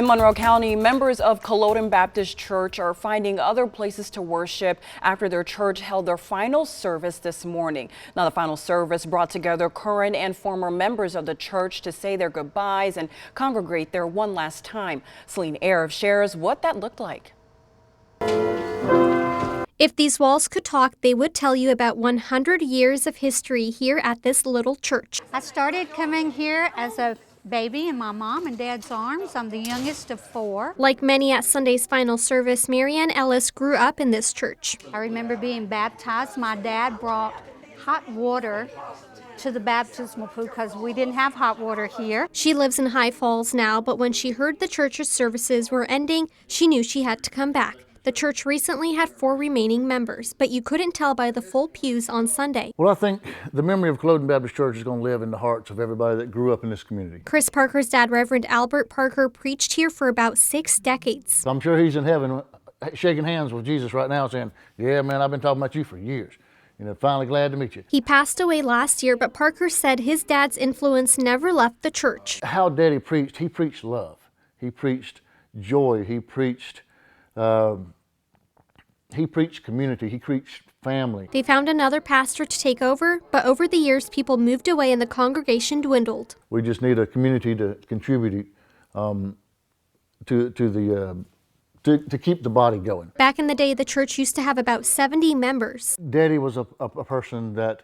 In Monroe County, members of Culloden Baptist Church are finding other places to worship after their church held their final service this morning. Now, the final service brought together current and former members of the church to say their goodbyes and congregate there one last time. Celine Arif shares what that looked like. If these walls could talk, they would tell you about 100 years of history here at this little church. I started coming here as a baby in my mom and dad's arms. I'm the youngest of 4. Like many at Sunday's final service, Marianne Ellis grew up in this church. I remember being baptized. My dad brought hot water to the baptismal pool because we didn't have hot water here. She lives in High Falls now, but when she heard the church's services were ending, she knew she had to come back. The church recently had 4 remaining members, but you couldn't tell by the full pews on Sunday. Well, I think the memory of Culloden Baptist Church is going to live in the hearts of everybody that grew up in this community. Chris Parker's dad, Reverend Albert Parker, preached here for about 6 decades. I'm sure he's in heaven shaking hands with Jesus right now saying, yeah, man, I've been talking about you for years. Finally glad to meet you. He passed away last year, but Parker said his dad's influence never left the church. How Daddy preached, he preached love. He preached joy. He preached community. He preached family. They found another pastor to take over, but over the years, people moved away and the congregation dwindled. We just need a community to contribute to keep the body going. Back in the day, the church used to have about 70 members. Daddy was a person that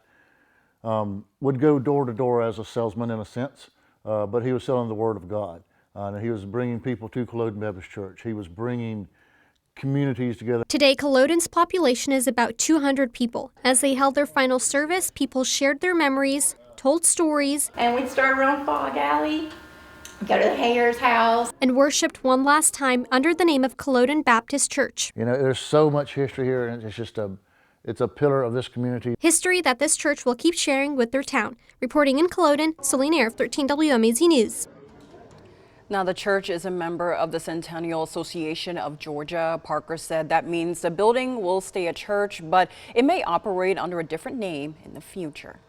would go door to door as a salesman in a sense, but he was selling the Word of God. And he was bringing people to Culloden Baptist Church. He was bringing communities together. Today, Culloden's population is about 200 people. As they held their final service, people shared their memories, told stories, and we'd start around Fog Alley, go to the Hayer's house, and worshiped one last time under the name of Culloden Baptist Church. There's so much history here, and it's a pillar of this community. History that this church will keep sharing with their town. Reporting in Culloden, Celine Arif, 13 WMAZ News. Now, the church is a member of the Centennial Association of Georgia. Parker said that means the building will stay a church, but it may operate under a different name in the future.